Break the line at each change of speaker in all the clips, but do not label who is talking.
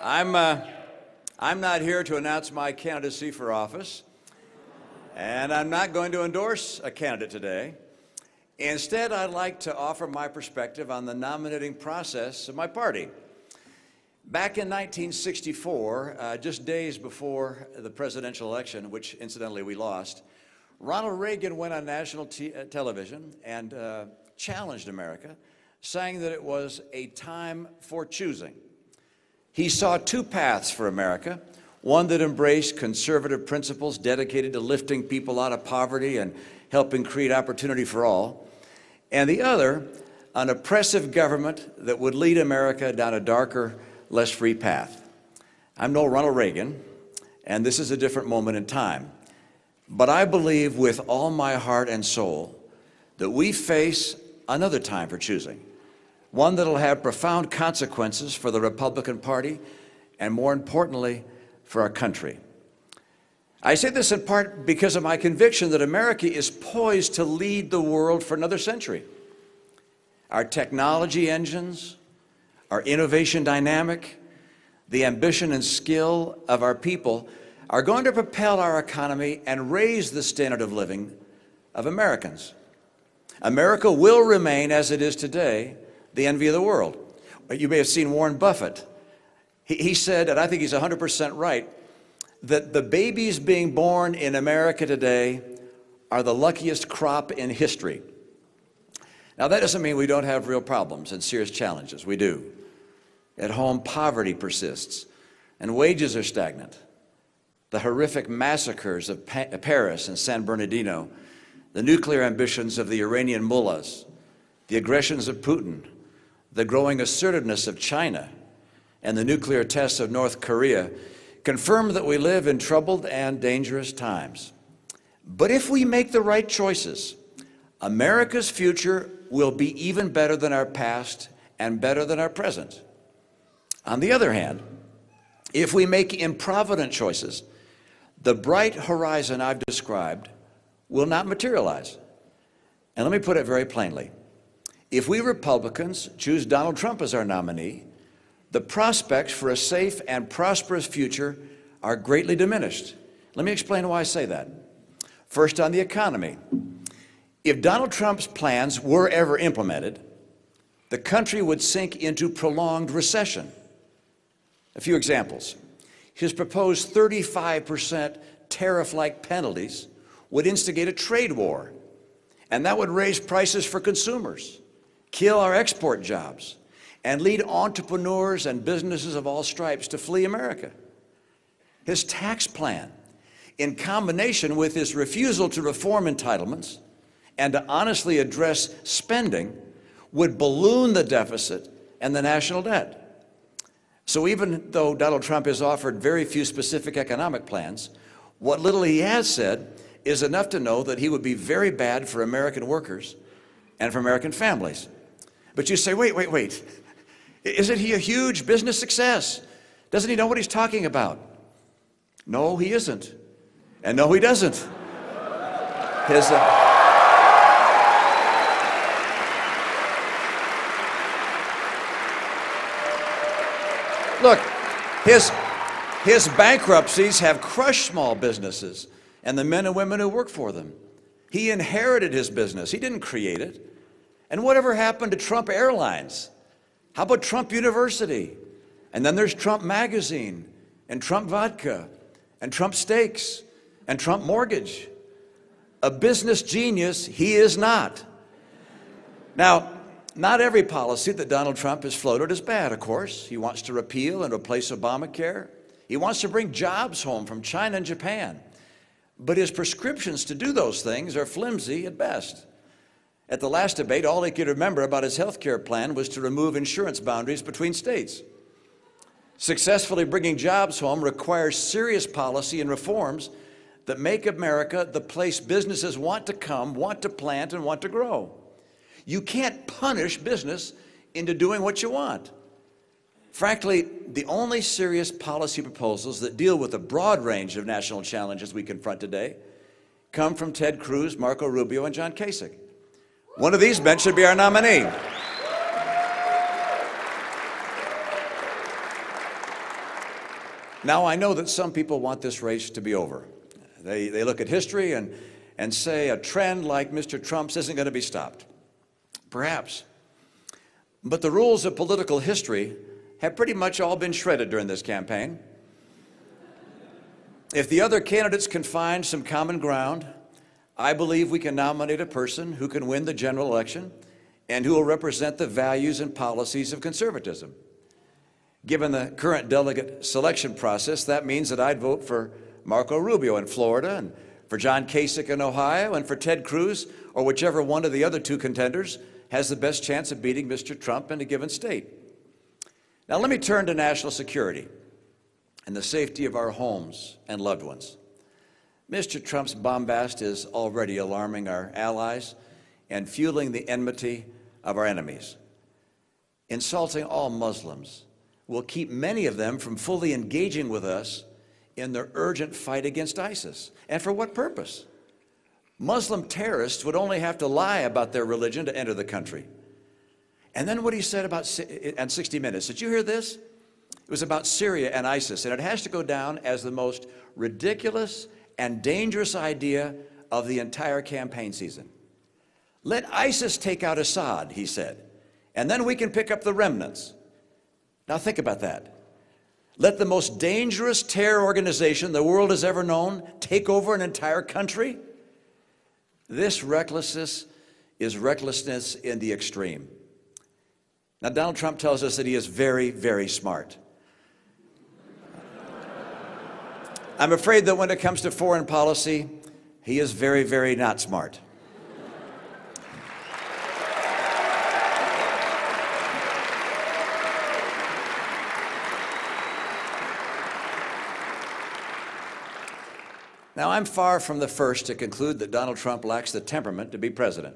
I'm not here to announce my candidacy for office, and I'm not going to endorse a candidate today. Instead, I'd like to offer my perspective on the nominating process of my party. Back in 1964, just days before the presidential election, which incidentally we lost, Ronald Reagan went on national television and challenged America, saying that it was a time for choosing. He saw two paths for America, one that embraced conservative principles dedicated to lifting people out of poverty and helping create opportunity for all, and the other, an oppressive government that would lead America down a darker, less free path. I'm no Ronald Reagan, and this is a different moment in time. But I believe with all my heart and soul that we face another time for choosing, one that'll have profound consequences for the Republican Party and, more importantly, for our country. I say this in part because of my conviction that America is poised to lead the world for another century. Our technology engines, our innovation dynamic, the ambition and skill of our people are going to propel our economy and raise the standard of living of Americans. America will remain, as it is today, the envy of the world. You may have seen Warren Buffett. He said, and I think he's 100% right, that the babies being born in America today are the luckiest crop in history. Now, that doesn't mean we don't have real problems and serious challenges. We do. At home, poverty persists, and wages are stagnant. The horrific massacres of Paris and San Bernardino, the nuclear ambitions of the Iranian mullahs, the aggressions of Putin, the growing assertiveness of China, and the nuclear tests of North Korea confirm that we live in troubled and dangerous times. But if we make the right choices, America's future will be even better than our past and better than our present. On the other hand, if we make improvident choices, the bright horizon I've described will not materialize. And let me put it very plainly. If we Republicans choose Donald Trump as our nominee, the prospects for a safe and prosperous future are greatly diminished. Let me explain why I say that. First, on the economy. If Donald Trump's plans were ever implemented, the country would sink into prolonged recession. A few examples. His proposed 35% tariff-like penalties would instigate a trade war, and that would raise prices for consumers, kill our export jobs, and lead entrepreneurs and businesses of all stripes to flee America. His tax plan, in combination with his refusal to reform entitlements and to honestly address spending, would balloon the deficit and the national debt. So even though Donald Trump has offered very few specific economic plans, what little he has said is enough to know that he would be very bad for American workers and for American families. But you say, wait. Isn't he a huge business success? Doesn't he know what he's talking about? No, he isn't. And no, he doesn't. Look, his bankruptcies have crushed small businesses and the men and women who work for them. He inherited his business. He didn't create it. And whatever happened to Trump Airlines? How about Trump University? And then there's Trump Magazine, and Trump Vodka, and Trump Steaks, and Trump Mortgage. A business genius he is not. Now, not every policy that Donald Trump has floated is bad, of course. He wants to repeal and replace Obamacare. He wants to bring jobs home from China and Japan. But his prescriptions to do those things are flimsy at best. At the last debate, all he could remember about his health care plan was to remove insurance boundaries between states. Successfully bringing jobs home requires serious policy and reforms that make America the place businesses want to come, want to plant, and want to grow. You can't punish business into doing what you want. Frankly, the only serious policy proposals that deal with the broad range of national challenges we confront today come from Ted Cruz, Marco Rubio, and John Kasich. One of these men should be our nominee. Now, I know that some people want this race to be over. They look at history and say a trend like Mr. Trump's isn't going to be stopped. Perhaps. But the rules of political history have pretty much all been shredded during this campaign. If the other candidates can find some common ground, I believe we can nominate a person who can win the general election and who will represent the values and policies of conservatism. Given the current delegate selection process, that means that I'd vote for Marco Rubio in Florida, and for John Kasich in Ohio, and for Ted Cruz, or whichever one of the other two contenders has the best chance of beating Mr. Trump in a given state. Now let me turn to national security and the safety of our homes and loved ones. Mr. Trump's bombast is already alarming our allies and fueling the enmity of our enemies. Insulting all Muslims will keep many of them from fully engaging with us in their urgent fight against ISIS. And for what purpose? Muslim terrorists would only have to lie about their religion to enter the country. And then what he said about on 60 Minutes, did you hear this? It was about Syria and ISIS, and it has to go down as the most ridiculous and dangerous idea of the entire campaign season. Let ISIS take out Assad, he said, and then we can pick up the remnants. Now think about that. Let the most dangerous terror organization the world has ever known take over an entire country? This recklessness is recklessness in the extreme. Now, Donald Trump tells us that he is very, very smart. I'm afraid that when it comes to foreign policy, he is very, very not smart. Now, I'm far from the first to conclude that Donald Trump lacks the temperament to be president.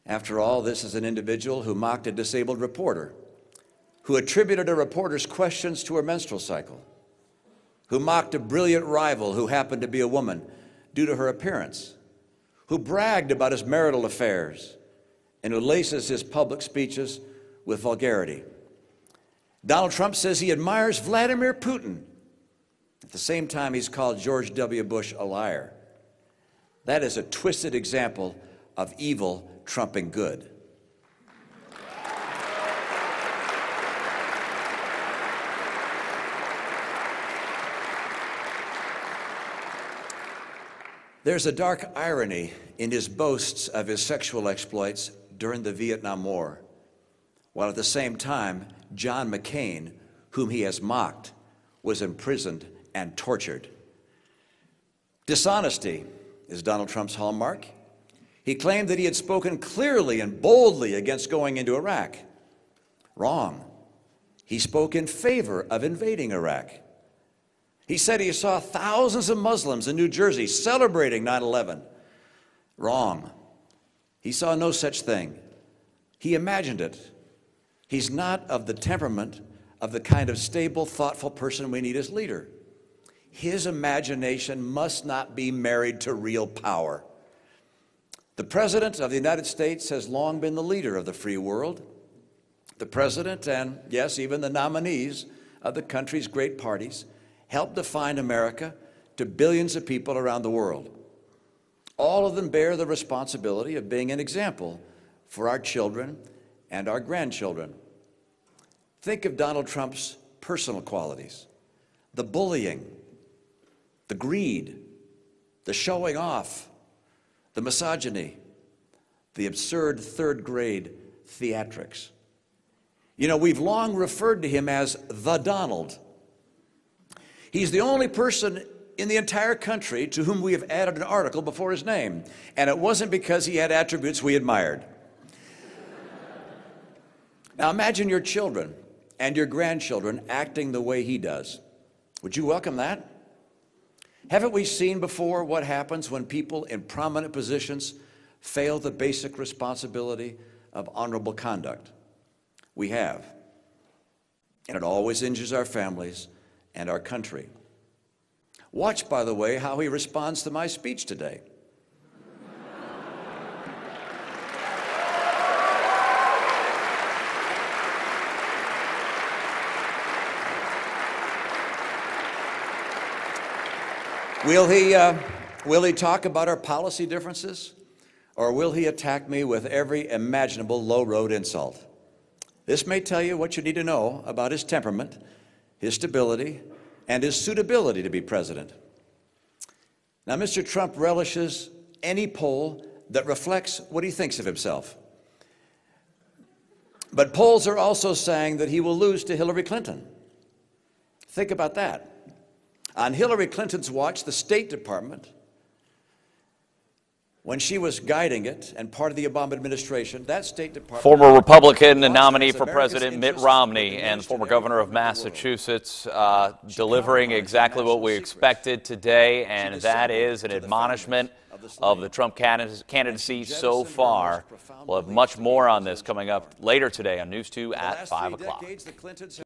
After all, this is an individual who mocked a disabled reporter, who attributed a reporter's questions to her menstrual cycle, who mocked a brilliant rival who happened to be a woman due to her appearance, who bragged about his marital affairs, and who laces his public speeches with vulgarity. Donald Trump says he admires Vladimir Putin. At the same time, he's called George W. Bush a liar. That is a twisted example of evil trumping good. There's a dark irony in his boasts of his sexual exploits during the Vietnam War, while at the same time, John McCain, whom he has mocked, was imprisoned and tortured. Dishonesty is Donald Trump's hallmark. He claimed that he had spoken clearly and boldly against going into Iraq. Wrong. He spoke in favor of invading Iraq. He said he saw thousands of Muslims in New Jersey celebrating 9/11. Wrong. He saw no such thing. He imagined it. He's not of the temperament of the kind of stable, thoughtful person we need as leader. His imagination must not be married to real power. The President of the United States has long been the leader of the free world. The President and, yes, even the nominees of the country's great parties helped define America to billions of people around the world. All of them bear the responsibility of being an example for our children and our grandchildren. Think of Donald Trump's personal qualities: the bullying, the greed, the showing off, the misogyny, the absurd third-grade theatrics. You know, we've long referred to him as the Donald. He's the only person in the entire country to whom we have added an article before his name, and it wasn't because he had attributes we admired. Now imagine your children and your grandchildren acting the way he does. Would you welcome that? Haven't we seen before what happens when people in prominent positions fail the basic responsibility of honorable conduct? We have. And it always injures our families and our country. Watch, by the way, how he responds to my speech today. Will he talk about our policy differences, or will he attack me with every imaginable low-road insult? This may tell you what you need to know about his temperament, his stability, and his suitability to be president. Now, Mr. Trump relishes any poll that reflects what he thinks of himself. But polls are also saying that he will lose to Hillary Clinton. Think about that. On Hillary Clinton's watch, the State Department, when she was guiding it and part of the Obama administration, that State Department...
Former Republican nominee for president Mitt Romney and former governor of Massachusetts delivering exactly what we expected today, and that is an admonishment of the Trump candidacy so far. We'll have much more on this coming up later today on News 2 at 5 o'clock.